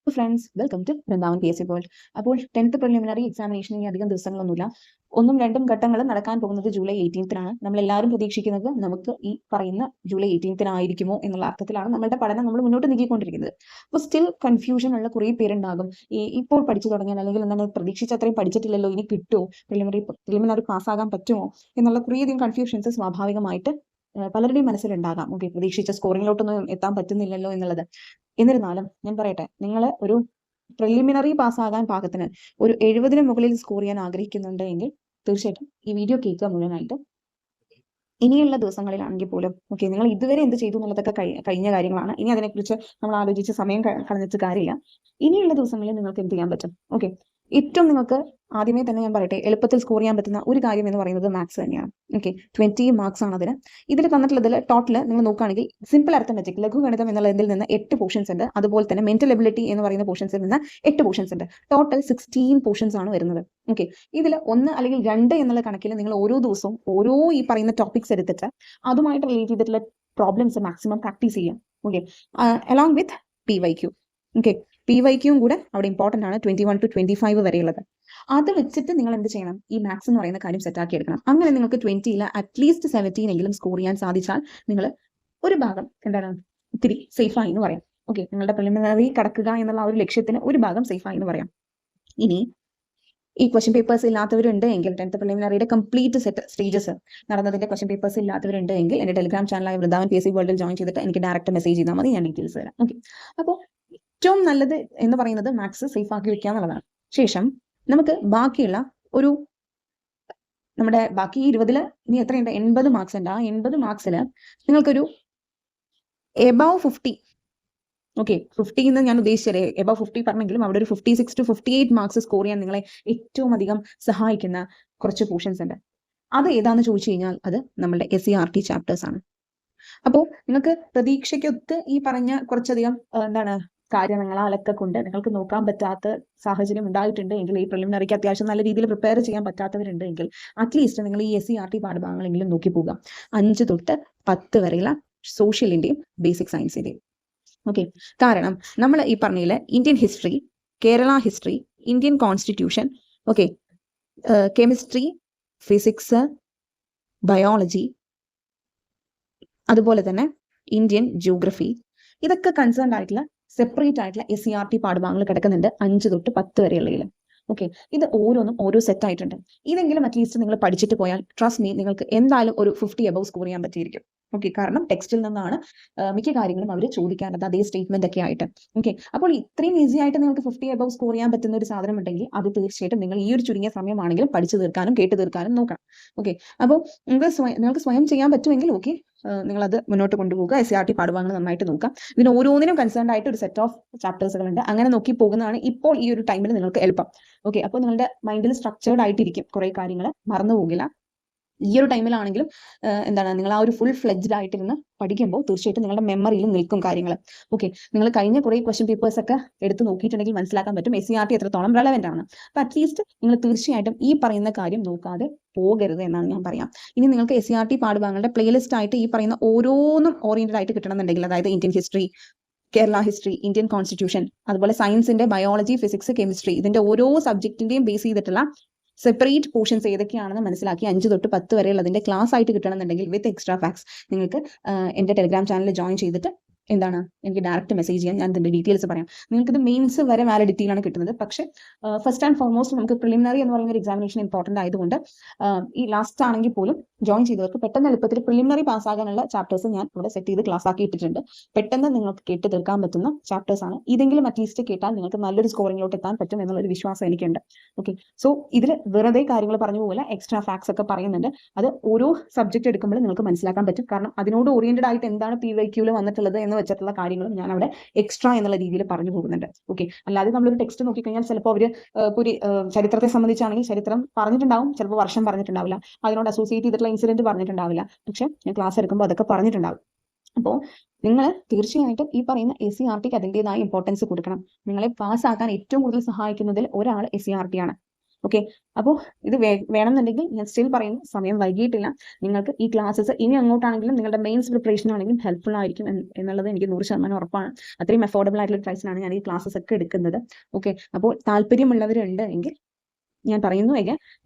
Friends, welcome to Vrindavan PSC world. അപ്പോൾ 10th preliminary examination ഇനി അധികം ദിവസങ്ങളൊന്നുമില്ല. ഒന്നും രണ്ടും ഘട്ടങ്ങൾ നടക്കാൻ പോകുന്നത് ജൂലൈ 18-നാണ്. നമ്മൾ എല്ലാവരും പ്രതീക്ഷിക്കുന്നത് നമുക്ക് ഈ പറയുന്ന ജൂലൈ 18-നായിരിക്കുമോ എന്നുള്ള അർത്ഥത്തിലാണ് നമ്മളുടെ പഠനം നമ്മൾ മുന്നോട്ട് നീക്കിക്കൊണ്ടിരിക്കുന്നത്. അപ്പോൾ സ്റ്റിൽ കൺഫ്യൂഷൻ ഉള്ള കുറേ പേരുണ്ടാകും. ഇപ്പോൾ പഠിച്ചു തുടങ്ങിയാൽ അല്ലെങ്കിൽ എന്താണ് പ്രതീക്ഷിച്ച അത്രയും പഠിച്ചിട്ടില്ലല്ലോ, ഇനി കിട്ടുമോ, പ്രിലിമിനറി പാസ്സാകാൻ പറ്റുമോ എന്നുള്ള കുറേയധികം കൺഫ്യൂഷൻസ് സ്വാഭാവികമായിട്ട് പലരുടെയും മനസ്സിലുണ്ടാകാം. ഓക്കെ, പ്രതീക്ഷിച്ച സ്കോറിങ്ങിലോട്ടൊന്നും എത്താൻ പറ്റുന്നില്ലല്ലോ എന്നുള്ളത്. എന്നിരുന്നാലും ഞാൻ പറയട്ടെ, നിങ്ങൾ ഒരു പ്രിലിമിനറി പാസ്സാകാൻ പാകത്തിന് ഒരു 70-ന് മുകളിൽ സ്കോർ ചെയ്യാൻ ആഗ്രഹിക്കുന്നുണ്ട് എങ്കിൽ തീർച്ചയായിട്ടും ഈ വീഡിയോ കേൾക്കുക മുഴുവനായിട്ട്. ഇനിയുള്ള ദിവസങ്ങളിലാണെങ്കിൽ പോലും ഓക്കെ, നിങ്ങൾ ഇതുവരെ എന്ത് ചെയ്തു എന്നുള്ളതൊക്കെ കഴിഞ്ഞ കാര്യങ്ങളാണ്. ഇനി അതിനെക്കുറിച്ച് നമ്മൾ ആലോചിച്ച് സമയം കളഞ്ഞിട്ട് കാര്യമില്ല. ഇനിയുള്ള ദിവസങ്ങളിൽ നിങ്ങൾക്ക് എന്ത് ചെയ്യാൻ പറ്റും? ഓക്കെ, ഏറ്റവും നിങ്ങൾക്ക് ആദ്യമേ തന്നെ ഞാൻ പറയട്ടെ, എളുപ്പത്തിൽ സ്കോർ ചെയ്യാൻ പറ്റുന്ന ഒരു കാര്യം എന്ന് പറയുന്നത് മാത്സ് തന്നെയാണ്. ഓക്കെ, 20 മാർക്സ് ആണ് അതിന്. ഇതിൽ തന്നിട്ടുള്ളതിൽ ടോട്ടൽ നിങ്ങൾ നോക്കുകയാണെങ്കിൽ സിമ്പിൾ അരിത്തമെറ്റിക് ലഘുഗണിതം എന്നുള്ളതിൽ നിന്ന് 8 പോർഷൻസ് ഉണ്ട്. അതുപോലെ തന്നെ മെന്റൽ എബിലിറ്റി എന്ന് പറയുന്ന പോർഷൻസിൽ നിന്ന് 8 പോർഷൻസ് ഉണ്ട്. ടോട്ടൽ 16 പോർഷൻസ് ആണ് വരുന്നത്. ഓക്കെ, ഇതിൽ 1 അല്ലെങ്കിൽ 2 എന്നുള്ള കണക്കിൽ നിങ്ങൾ ഓരോ ദിവസവും ഓരോ ഈ പറയുന്ന ടോപ്പിക്സ് എടുത്തിട്ട് അതുമായിട്ട് റിലേറ്റ് ചെയ്തിട്ടുള്ള പ്രോബ്ലംസ് മാക്സിമം പ്രാക്ടീസ് ചെയ്യാം. Okay, along with PYQ. Okay, PYQ കൂടെ അവിടെ ഇമ്പോർട്ടൻ്റ് ആണ്. 21 to 25 വരെയുള്ളത്. അത് വെച്ചിട്ട് നിങ്ങൾ എന്ത് ചെയ്യണം? ഈ മാത്സ് എന്ന് പറയുന്ന കാര്യം സെറ്റാക്കി എടുക്കണം. അങ്ങനെ നിങ്ങൾക്ക് 20-ൽ അറ്റ്ലീസ്റ്റ് 17 എങ്കിലും സ്കോർ ചെയ്യാൻ സാധിച്ചാൽ നിങ്ങൾ ഒരു ഭാഗം എന്താണ് ഇത്തിരി സേഫായി എന്ന് പറയാം. ഓക്കെ, നിങ്ങളുടെ പ്രിലിമിനറി കടക്കുക എന്നുള്ള ഒരു ലക്ഷ്യത്തിന് ഒരു ഭാഗം സേഫായി എന്ന് പറയാം. ഇനി ഈ ക്വസ്റ്റ്യൻ പേപ്പേഴ്സ് ഇല്ലാത്തവരുണ്ട് എങ്കിൽ 10th പ്രിലിമിനറിയുടെ കംപ്ലീറ്റ് സെറ്റ് സ്റ്റേജസ് നടന്നതിന്റെ ക്വസ്റ്റ്യൻ പേപ്പേഴ്സ് ഇല്ലാത്തവരുണ്ട് എങ്കിൽ എൻ്റെ ടെലിഗ്രാം ചാനലായ വൃന്ദാവൻ PSC വേൾഡിൽ ജോയിൻ ചെയ്തിട്ട് എനിക്ക് ഡയറക്റ്റ് മെസ്സേജ് ചെയ്താൽ മതി, ഞാൻ ഡീറ്റെയിൽസ് തരാം. ഓക്കെ, അപ്പോൾ ഏറ്റവും നല്ലത് എന്ന് പറയുന്നത് മാത്സ് സേഫ് ആക്കി വെക്കുക എന്നുള്ളതാണ്. ശേഷം നമുക്ക് ബാക്കിയുള്ള ഒരു നമ്മുടെ ബാക്കി 20-ൽ ഇനി എത്രയുണ്ട്? 80 മാർക്സ് ഉണ്ട്. ആ 80 മാർക്സിൽ നിങ്ങൾക്കൊരു എബവ് 50, ഓക്കെ, 50 എന്ന് ഞാൻ ഉദ്ദേശിച്ചത് എബവ് 50 പറഞ്ഞെങ്കിലും അവിടെ ഒരു 56 to 58 മാർക്സ് സ്കോർ ചെയ്യാൻ നിങ്ങളെ ഏറ്റവും അധികം സഹായിക്കുന്ന കുറച്ച് പോർഷൻസ് ഉണ്ട്. അത് ഏതാണെന്ന് ചോദിച്ചു കഴിഞ്ഞാൽ അത് നമ്മുടെ SCERT ചാപ്റ്റേഴ്സ് ആണ്. അപ്പോൾ നിങ്ങൾക്ക് പ്രതീക്ഷയ്ക്കൊത്ത് ഈ പറഞ്ഞ കുറച്ചധികം എന്താണ് കാര്യങ്ങളാലൊക്കെ കൊണ്ട് നിങ്ങൾക്ക് നോക്കാൻ പറ്റാത്ത സാഹചര്യം ഉണ്ടായിട്ടുണ്ട് എങ്കിൽ, ഈ പ്രിലിമിനറിക്ക് അത്യാവശ്യം നല്ല രീതിയിൽ പ്രിപ്പയർ ചെയ്യാൻ പറ്റാത്തവരുണ്ട് എങ്കിൽ അറ്റ്ലീസ്റ്റ് നിങ്ങൾ ഈ SCERT പാഠഭാഗങ്ങളെങ്കിലും നോക്കി പോകാം. 5 തൊട്ട് 10 വരെയുള്ള സോഷ്യലിന്റെയും ബേസിക് സയൻസിന്റെയും. ഓക്കെ, കാരണം നമ്മൾ ഈ പറഞ്ഞതിൽ Indian history, Kerala history, Indian constitution, okay, chemistry, physics, biology, അതുപോലെ തന്നെ ഇന്ത്യൻ ജിയോഗ്രഫി, ഇതൊക്കെ കൺസേൺഡ് ആയിട്ടുള്ള സെപ്പറേറ്റ് ആയിട്ടുള്ള SCERT പാഠഭാഗങ്ങൾ കിടക്കുന്നുണ്ട് 5 തൊട്ട് 10 വരെയുള്ളതിൽ. ഓക്കെ, ഇത് ഓരോന്നും ഓരോ സെറ്റ് ആയിട്ടുണ്ട്. ഇതെങ്കിലും അറ്റ്ലീസ്റ്റ് നിങ്ങൾ പഠിച്ചിട്ട് പോയാൽ ട്രസ്റ്റ് മീ, നിങ്ങൾക്ക് എന്തായാലും ഒരു 50 അബവ് സ്കോർ ചെയ്യാൻ പറ്റിയിരിക്കും. ഓക്കെ, കാരണം ടെക്സ്റ്റിൽ നിന്നാണ് മിക്ക കാര്യങ്ങളും അവർ ചോദിക്കാറുണ്ട്, അതേ സ്റ്റേറ്റ്മെന്റ് ഒക്കെ ആയിട്ട്. ഓക്കെ, അപ്പോൾ ഇത്രയും ഈസി ആയിട്ട് നിങ്ങൾക്ക് 50 അബവ് സ്കോർ ചെയ്യാൻ പറ്റുന്ന ഒരു സാധനം ഉണ്ടെങ്കിൽ അത് തീർച്ചയായിട്ടും നിങ്ങൾ ഈ ഒരു ചുരുങ്ങിയ സമയമാണെങ്കിലും പഠിച്ചു തീർക്കാനും കേട്ട് തീർക്കാനും നോക്കണം. ഓക്കെ, അപ്പോൾ നിങ്ങൾക്ക് സ്വയം ചെയ്യാൻ പറ്റുമെങ്കിൽ ഓക്കെ, നിങ്ങളത് മുന്നോട്ട് കൊണ്ടുപോകുക. SCERT പാഠഭാഗങ്ങൾ നന്നായിട്ട് നോക്കാം. ഇതിന് ഓരോന്നിനും കൺസേൺഡ് ആയിട്ട് ഒരു സെറ്റ് ഓഫ് ചാപ്റ്റേഴ്സുകളുണ്ട്. അങ്ങനെ നോക്കി പോകുന്നതാണ് ഇപ്പോൾ ഈ ഒരു ടൈമിൽ നിങ്ങൾക്ക് എളുപ്പം. ഓക്കെ, അപ്പോൾ നിങ്ങളുടെ മൈൻഡിൽ സ്ട്രക്ചേർഡ് ആയിട്ടിരിക്കും, കുറേ കാര്യങ്ങൾ മറന്നു പോകില്ല. ഈ ഒരു ടൈമിലാണെങ്കിലും എന്താണ് നിങ്ങൾ ആ ഒരു ഫുൾ ഫ്ലെഡ്ജ്ഡ് ആയിട്ടിരുന്ന് പഠിക്കുമ്പോൾ തീർച്ചയായിട്ടും നിങ്ങളുടെ മെമ്മറിയിൽ നിൽക്കും കാര്യങ്ങൾ. ഓക്കെ, നിങ്ങൾ കഴിഞ്ഞ കുറേ ക്വസ്റ്റ്യൻ പേപ്പേഴ്സ് ഒക്കെ എടുത്ത് നോക്കിയിട്ടുണ്ടെങ്കിൽ മനസ്സിലാക്കാൻ പറ്റും SCERT എത്രത്തോളം റെലവെന്റ് ആണ്. അപ്പോൾ അറ്റ്ലീസ്റ്റ് നിങ്ങൾ തീർച്ചയായിട്ടും ഈ പറയുന്ന കാര്യം നോക്കാതെ പോകരുത് എന്നാണ് ഞാൻ പറയാം. ഇനി നിങ്ങൾക്ക് SCERT പാഠഭാഗങ്ങളുടെ പ്ലേലിസ്റ്റ് ആയിട്ട് ഈ പറയുന്ന ഓരോന്നും ഓറിയന്റഡ് ആയിട്ട് കിട്ടണമെന്നുണ്ടെങ്കിൽ, അതായത് Indian history, Kerala history, Indian constitution, അതുപോലെ സയൻസിന്റെ ബയോളജി, ഫിസിക്സ്, കെമിസ്ട്രി, ഇതിന്റെ ഓരോ സബ്ജക്റ്റിന്റെയും ബേസ് ചെയ്തിട്ടുള്ള സെപ്പറേറ്റ് പോർഷൻസ് ഏതൊക്കെയാണെന്ന് മനസ്സിലാക്കി 5 തൊട്ട് 10 വരെയുള്ളതിന്റെ ക്ലാസ് ആയിട്ട് കിട്ടണമെന്നുണ്ടെങ്കിൽ വിത്ത് എക്സ്ട്രാ ഫാക്ട്സ് നിങ്ങൾക്ക് എൻ്റെ ടെലിഗ്രാം ചാനലിൽ ജോയിൻ ചെയ്തിട്ട് എന്താണ് എനിക്ക് ഡയറക്റ്റ് മെസ്സേജ് ചെയ്യാൻ, ഞാൻ ഇതിന്റെ ഡീറ്റെയിൽസ് പറയാം. നിങ്ങൾക്ക് ഇത് മെയിൻസ് വരെ വാലിഡിറ്റിയിലാണ് കിട്ടുന്നത്. പക്ഷേ ഫസ്റ്റ് ആൻഡ് ഫോർമോസ്റ്റ് നമുക്ക് പ്രിലിമിനറി എന്ന് പറയുന്ന ഒരു എക്സാമിനേഷൻ ഇമ്പോർട്ടൻ്റ് ആയതുകൊണ്ട് ഈ ലാസ്റ്റ് ആണെങ്കിൽ പോലും ജോയിൻ ചെയ്തവർക്ക് പെട്ടെന്ന് എളുപ്പത്തിൽ പ്രിലിമിനറി പാസ്സാകാനുള്ള ചാപ്റ്റേഴ്സ് ഞാൻ ഇവിടെ സെറ്റ് ചെയ്ത് ക്ലാസ് ആക്കി ഇട്ടിട്ടുണ്ട്. പെട്ടെന്ന് നിങ്ങൾക്ക് കേട്ട് തീർക്കാൻ പറ്റുന്ന ചാപ്റ്റേഴ്സ് ആണ്. ഇതെങ്കിലും അറ്റ്ലീസ്റ്റ് കേട്ടാൽ നിങ്ങൾക്ക് നല്ലൊരു സ്കോറിങ്ങിലോട്ട് എത്താൻ പറ്റും എന്നുള്ളൊരു വിശ്വാസം എനിക്കുണ്ട്. ഓക്കെ, സോ ഇതിൽ വെറുതെ കാര്യങ്ങൾ പറഞ്ഞു പോലെ എക്സ്ട്രാ ഫാക്ട്സ് ഒക്കെ പറയുന്നുണ്ട്. അത് ഓരോ സബ്ജക്ട് എടുക്കുമ്പോൾ നിങ്ങൾക്ക് മനസ്സിലാക്കാൻ പറ്റും. കാരണം അതിനോട് ഓറിയന്റഡ് ആയിട്ട് എന്താണ് PYQൽ വന്നിട്ടുള്ളത് എന്ന് വെച്ചിട്ടുള്ള കാര്യങ്ങളും ഞാൻ അവിടെ എക്സ്ട്രാ എന്നുള്ള രീതിയിൽ പറഞ്ഞു പോകുന്നുണ്ട്. ഓക്കെ, അല്ലാതെ നമ്മളൊരു ടെക്സ്റ്റ് നോക്കിക്കഴിഞ്ഞാൽ ചിലപ്പോൾ അവർ ചരിത്രത്തെ സംബന്ധിച്ചാണെങ്കിൽ ചരിത്രം പറഞ്ഞിട്ടുണ്ടാവും, ചിലപ്പോൾ വർഷം പറഞ്ഞിട്ടുണ്ടാവില്ല, അതിനോട് അസോസിയേറ്റ് ചെയ്തിട്ടുള്ള ഇൻസിഡന്റ് പറഞ്ഞിട്ടുണ്ടാവില്ല. പക്ഷെ ഞാൻ ക്ലാസ് എടുക്കുമ്പോൾ അതൊക്കെ പറഞ്ഞിട്ടുണ്ടാവും. അപ്പോൾ നിങ്ങൾ തീർച്ചയായിട്ടും ഈ പറയുന്ന SCERTക്ക് അതിൻ്റെതായ ഇമ്പോർട്ടൻസ് കൊടുക്കണം. നിങ്ങളെ പാസ്സാക്കാൻ ഏറ്റവും കൂടുതൽ സഹായിക്കുന്നതിൽ ഒരാൾ SCERT ആണ്. ഓക്കെ. അപ്പോൾ ഇത് വേണമെന്നുണ്ടെങ്കിൽ ഞാൻ സ്റ്റിൽ പറയുന്നു, സമയം വൈകിയിട്ടില്ല. നിങ്ങൾക്ക് ഈ ക്ലാസ്സസ് ഇനി അങ്ങോട്ടാണെങ്കിലും നിങ്ങളുടെ മെയിൻസ് പ്രിപ്പറേഷൻ ആണെങ്കിലും ഹെൽപ്ഫുൾ ആയിരിക്കും എന്നുള്ളത് എനിക്ക് 100% ഉറപ്പാണ്. അത്രയും അഫോർഡബിൾ ആയിട്ടുള്ള പ്രൈസിലാണ് ഞാൻ ഈ ക്ലാസ്സസ് ഒക്കെ എടുക്കുന്നത്. ഓക്കെ. അപ്പോൾ താല്പര്യമുള്ളവരുണ്ട് എങ്കിൽ ഞാൻ പറയുന്നു,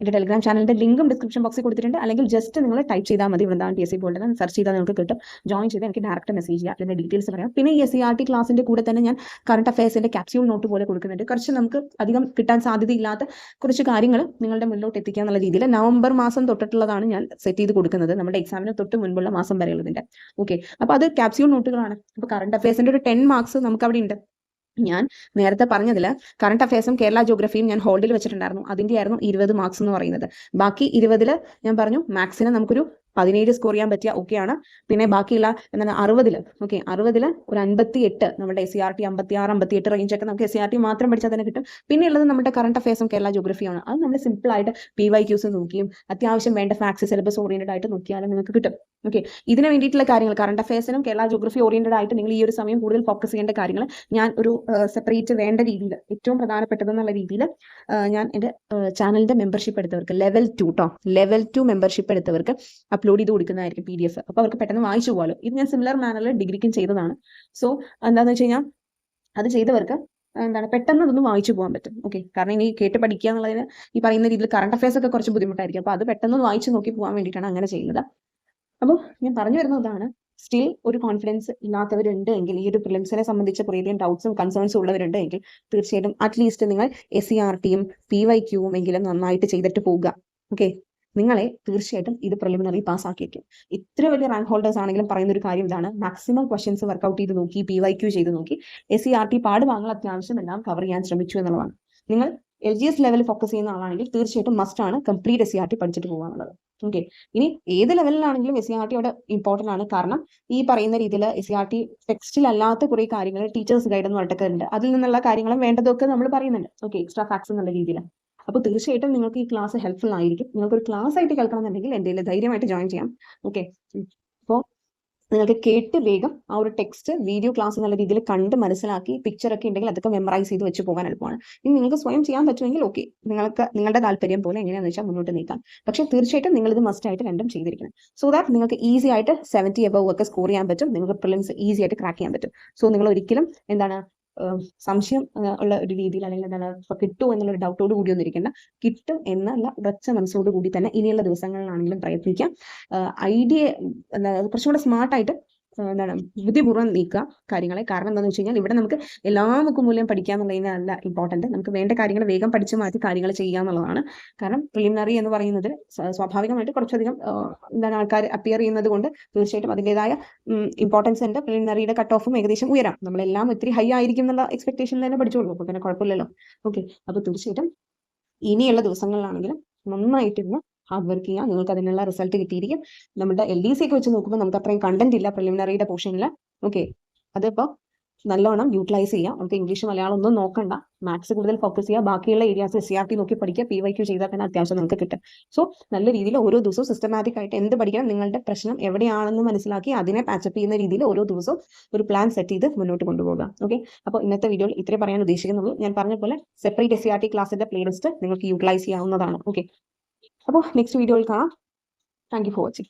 എൻ്റെ ടെലിഗ്രാം ചാനലിന്റെ ലിങ്കും ഡിസ്ക്രിപ്ഷൻ ബോക്സിൽ കൊടുത്തിട്ടുണ്ട്. അല്ലെങ്കിൽ ജസ്റ്റ് നിങ്ങൾ ടൈപ്പ് ചെയ്താൽ മതി, വൃന്ദാവൻ TSC Board എന്ന് സെർച്ച് ചെയ്താൽ നിങ്ങൾക്ക് കിട്ടും. ജോയിൻ ചെയ്ത് എനിക്ക് ഡയറക്റ്റ് മെസ്സേജ് ചെയ്യാം, അതിന്റെ ഡീറ്റെയിൽസ് പറയാം. പിന്നെ ഈ SCERT ക്ലാസിന്റെ കൂടെ തന്നെ ഞാൻ കറണ്ട് അഫയേഴ്സിന്റെ ക്യാപ്സ്യൂൾ നോട്ട് പോലെ കൊടുക്കുന്നുണ്ട്. കുറച്ച് നമുക്ക് അധികം കിട്ടാൻ സാധ്യതയില്ലാത്ത കുറച്ച് കാര്യങ്ങൾ നിങ്ങളുടെ മുന്നിലോട്ട് എത്തിക്കുക എന്നുള്ള രീതിയിൽ നവംബർ മാസം തൊട്ടിട്ടുള്ളതാണ് ഞാൻ സെറ്റ് ചെയ്ത് കൊടുക്കുന്നത്, നമ്മുടെ എക്സാമിന് തൊട്ട് മുൻപുള്ള മാസം വരെയുള്ളതിന്റെ. ഓക്കെ. അപ്പോൾ അത് ക്യാപ്സ്യൂൾ നോട്ടുകളാണ്. അപ്പോൾ കറണ്ട് അഫയേഴ്സിന്റെ ഒരു 10 മാർക്സ് നമുക്ക് അവിടെ ഉണ്ട്. ഞാൻ നേരത്തെ പറഞ്ഞതിൽ കറണ്ട് അഫയേഴ്സും കേരള ജോഗ്രഫിയും ഞാൻ ഹോൾഡിൽ വെച്ചിട്ടുണ്ടായിരുന്നു. അതിൻ്റെ ആയിരുന്നു 20 മാർക്സ് എന്ന് പറയുന്നത്. ബാക്കി 20 ഞാൻ പറഞ്ഞു മാത്സിന് നമുക്കൊരു 17 സ്കോർ ചെയ്യാൻ പറ്റിയ ഓക്കെയാണ്. പിന്നെ ബാക്കിയുള്ള എന്താണ് 60 ഓക്കെ, 60 ഒരു 58 നമ്മുടെ SCERT 56, 58 റേഞ്ചൊക്കെ നമുക്ക് SCERT മാത്രം പഠിച്ചാൽ തന്നെ കിട്ടും. പിന്നെ ഉള്ളത് നമ്മുടെ കറണ്ട് അഫയേഴ്സും കേരള ജോഗ്രഫിയാണ്. അത് നമ്മൾ സിമ്പിൾ ആയിട്ട് PYQs നോക്കിയും അത്യാവശ്യം വേണ്ട ഫാക്ട്സ് സിലബസ് ഓറിയന്റഡ് ആയിട്ട് നോക്കിയാലും നിങ്ങൾക്ക് കിട്ടും. ഓക്കെ. ഇതിന് വേണ്ടിയിട്ടുള്ള കാര്യങ്ങൾ കറണ്ട് അഫയേഴ്സിനും കേരള ജോഗ്രഫി ഓറിയന്റഡ് ആയിട്ട് നിങ്ങൾ ഈ ഒരു സമയം കൂടുതൽ ഫോക്കസ് ചെയ്യേണ്ട കാര്യങ്ങൾ ഞാൻ ഒരു സെപ്പറേറ്റ് വേണ്ട രീതിയിൽ ഏറ്റവും പ്രധാനപ്പെട്ടതെന്നുള്ള രീതിയിൽ ഞാൻ എൻ്റെ ചാനലിന്റെ മെമ്പർഷിപ്പ് എടുത്തവർക്ക് ലെവൽ 2 മെമ്പർഷിപ്പ് എടുത്തവർക്ക് അപ്ലോഡ് ചെയ്ത് കൊടുക്കുന്നതായിരിക്കും PDF. അപ്പോൾ അവർക്ക് പെട്ടെന്ന് വായിച്ചു പോകാമല്ലോ. ഇത് ഞാൻ സിമിലർ മാനറിൽ ഡിഗ്രിക്കും ചെയ്തതാണ്. സോ എന്താണെന്ന് വെച്ച് കഴിഞ്ഞാൽ അത് ചെയ്തവർക്ക് എന്താണ് പെട്ടെന്ന് അതൊന്ന് വായിച്ചു പോകാൻ പറ്റും. ഓക്കെ. കാരണം ഇനി കേട്ട് പഠിക്കുക എന്നുള്ളതിന് ഈ പറയുന്ന രീതിയിൽ കറണ്ട് അഫയേഴ്സ് ഒക്കെ കുറച്ച് ബുദ്ധിമുട്ടായിരിക്കും. അപ്പോൾ അത് പെട്ടെന്ന് വായിച്ച് നോക്കി പോകാൻ വേണ്ടിയിട്ടാണ് അങ്ങനെ ചെയ്യുന്നത്. അപ്പോൾ ഞാൻ പറഞ്ഞു വരുന്നതാണ്, സ്റ്റിൽ ഒരു കോൺഫിഡൻസ് ഇല്ലാത്തവരുണ്ട് എങ്കിൽ, ഈ ഒരു പ്രിലിംസിനെ സംബന്ധിച്ച കുറേയധികം ഡൗട്ട്സും കൺസേൺസും ഉള്ളവരുണ്ട് എങ്കിൽ തീർച്ചയായിട്ടും അറ്റ്ലീസ്റ്റ് നിങ്ങൾ SCERTയും PYQവും എങ്കിലും നന്നായിട്ട് ചെയ്തിട്ട് പോവുക. ഓക്കെ. നിങ്ങളെ തീർച്ചയായിട്ടും ഇത് പ്രിലിമിനറി പാസ്സാക്കിയിരിക്കും. ഇത്ര വലിയ റാങ്ക് ഹോൾഡേഴ്സ് ആണെങ്കിലും പറയുന്ന ഒരു കാര്യം ഇതാണ്, മാക്സിമം ക്വസ്റ്റ്യൻസ് വർക്കൗട്ട് ചെയ്ത് നോക്കി, PYQ ചെയ്ത് നോക്കി, SCERT പാഠഭാഗങ്ങൾ അത്യാവശ്യം എല്ലാം കവർ ചെയ്യാൻ ശ്രമിച്ചു എന്നുള്ളതാണ്. നിങ്ങൾ LGS ലെവൽ ഫോക്കസ് ചെയ്യുന്ന ആളാണെങ്കിൽ തീർച്ചയായിട്ടും മസ്റ്റ് ആണ് കംപ്ലീറ്റ് SCERT പഠിച്ചിട്ട് പോകാനുള്ളത്. ഓക്കെ. ഇനി ഏത് ലെവലിലാണെങ്കിലും SCERT അവിടെ ഇമ്പോർട്ടൻ്റ് ആണ്. കാരണം ഈ പറയുന്ന രീതിയിൽ SCERT ടെക്സ്റ്റിലല്ലാത്ത കുറേ കാര്യങ്ങൾ ടീച്ചേഴ്സ് ഗൈഡ് എന്ന് പറഞ്ഞിട്ടൊക്കെ ഉണ്ട്. അതിൽ നിന്നുള്ള കാര്യങ്ങളും വേണ്ടതൊക്കെ നമ്മൾ പറയുന്നുണ്ട്. ഓക്കെ. എക്സ്ട്രാ ഫാക്ട്സ് എന്നുള്ള രീതിയിൽ. അപ്പോൾ തീർച്ചയായിട്ടും നിങ്ങൾക്ക് ഈ ക്ലാസ് ഹെൽപ്ഫുൾ ആയിരിക്കും. നിങ്ങൾക്ക് ഒരു ക്ലാസ് ആയിട്ട് കേൾക്കണമെന്നുണ്ടെങ്കിൽ എൻ്റെ ധൈര്യമായിട്ട് ജോയിൻ ചെയ്യാം. ഓക്കെ. അപ്പോൾ നിങ്ങൾക്ക് കേട്ട് വേഗം ആ ഒരു ടെക്സ്റ്റ് വീഡിയോ ക്ലാസ് എന്നുള്ള രീതിയിൽ കണ്ട് മനസ്സിലാക്കി പിക്ചറൊക്കെ ഉണ്ടെങ്കിൽ അതൊക്കെ മെമ്മറൈസ് ചെയ്ത് വെച്ച് പോകാൻ എളുപ്പമാണ്. ഇനി നിങ്ങൾക്ക് സ്വയം ചെയ്യാൻ പറ്റുമെങ്കിൽ ഓക്കെ, നിങ്ങൾക്ക് നിങ്ങളുടെ താല്പര്യം പോലെ എങ്ങനെയാണെന്ന് വെച്ചാൽ മുന്നോട്ട് നീക്കാം. പക്ഷേ തീർച്ചയായിട്ടും നിങ്ങളിത് മസ്റ്റ് ആയിട്ട് രണ്ടും ചെയ്തിരിക്കണം. സോ ദാറ്റ് നിങ്ങൾക്ക് ഈസി ആയിട്ട് 70 above ഒക്കെ സ്കോർ ചെയ്യാൻ പറ്റും. നിങ്ങൾക്ക് പ്രിലിംസ് ഈസി ആയിട്ട് ക്രാക്ക് ചെയ്യാൻ പറ്റും. സോ നിങ്ങൾ ഒരിക്കലും എന്താണ് സംശയം ഉള്ള ഒരു രീതിയിൽ അല്ലെങ്കിൽ എന്താണ് ഇപ്പൊ കിട്ടുമോ എന്നുള്ളൊരു ഡൗട്ടോട് കൂടി ഒന്നും ഇരിക്കേണ്ട. കിട്ടും എന്നുള്ള ഉറച്ച മനസ്സോട് കൂടി തന്നെ ഇനിയുള്ള ദിവസങ്ങളിലാണെങ്കിലും പ്രയത്നിക്കാം. ഐഡിയ കുറച്ചും കൂടെ സ്മാർട്ടായിട്ട് എന്താണ് ബുദ്ധിപൂർവ്വം നീക്കുക കാര്യങ്ങളെ. കാരണം എന്താണെന്ന് വെച്ച് കഴിഞ്ഞാൽ ഇവിടെ നമുക്ക് എല്ലാ മുക്കുമൂല്യം പഠിക്കുക എന്നുള്ളതിനല്ല ഇമ്പോർട്ടൻറ്റ്. നമുക്ക് വേണ്ട കാര്യങ്ങൾ വേഗം പഠിച്ചു മാറ്റി കാര്യങ്ങൾ ചെയ്യുക എന്നുള്ളതാണ്. കാരണം പ്രിലിമിനറി എന്ന് പറയുന്നത് സ്വാഭാവികമായിട്ട് കുറച്ചധികം എന്താണ് ആൾക്കാർ അപ്പിയർ ചെയ്യുന്നത് കൊണ്ട് തീർച്ചയായിട്ടും അതിൻ്റെതായ ഇമ്പോർട്ടൻസ് ഉണ്ട്. പ്രിലിമിനറിയുടെ കട്ട് ഓഫും ഏകദേശം ഉയരാം. നമ്മളെല്ലാം ഒത്തിരി ഹൈ ആയിരിക്കും എന്നുള്ള എക്സ്പെക്ടേഷനിൽ തന്നെ പഠിച്ചോളൂ. അപ്പോൾ പിന്നെ കുഴപ്പമില്ലല്ലോ. ഓക്കെ. അപ്പോൾ തീർച്ചയായിട്ടും ഇനിയുള്ള ദിവസങ്ങളിലാണെങ്കിലും നന്നായിട്ടിരുന്ന് ഹാർഡ് വർക്ക് ചെയ്യുക. നിങ്ങൾക്ക് അതിനുള്ള റിസൾട്ട് കിട്ടിയിരിക്കും. നമ്മുടെ LDC ഒക്കെ വെച്ച് നോക്കുമ്പോൾ നമുക്ക് അത്രയും കണ്ടന്റ് ഇല്ല പ്രിലിമിനറിയുടെ പോർഷനിൽ. ഓക്കെ. അതിപ്പോൾ നല്ലോണം യൂട്ടിലൈസ് ചെയ്യുക. നമുക്ക് ഇംഗ്ലീഷ് മലയാളം ഒന്നും നോക്കണ്ട, മാത്സ് കൂടുതൽ ഫോക്കസ് ചെയ്യുക. ബാക്കിയുള്ള ഏരിയാസ് SCERT നോക്കി പഠിക്കുക. PYQ ചെയ്താൽ തന്നെ അത്യാവശ്യം നിങ്ങൾക്ക് കിട്ടും. സോ നല്ല രീതിയിൽ ഓരോ ദിവസവും സിസ്റ്റമാറ്റിക് ആയിട്ട് എന്ത് പഠിക്കണം, നിങ്ങളുടെ പ്രശ്നം എവിടെയാണെന്ന് മനസ്സിലാക്കി അതിനെ പാച്ചപ്പ് ചെയ്യുന്ന രീതിയിൽ ഓരോ ദിവസവും ഒരു പ്ലാൻ സെറ്റ് ചെയ്ത് മുന്നോട്ട് കൊണ്ടുപോകുക. ഓക്കെ. അപ്പോൾ ഇന്നത്തെ വീഡിയോയിൽ ഇത്രേ പറയാൻ ഉദ്ദേശിക്കുന്നുള്ളൂ. ഞാൻ പറഞ്ഞ പോലെ സെപ്പറേറ്റ് SCERT ക്ലാസിന്റെ പ്ലേലിസ്റ്റ് നിങ്ങൾക്ക് യൂട്ടിലൈസ് ചെയ്യാവുന്നതാണ്. ഓക്കെ. അപ്പോൾ നെക്സ്റ്റ് വീഡിയോയിൽ കാണാം. Thank you for watching.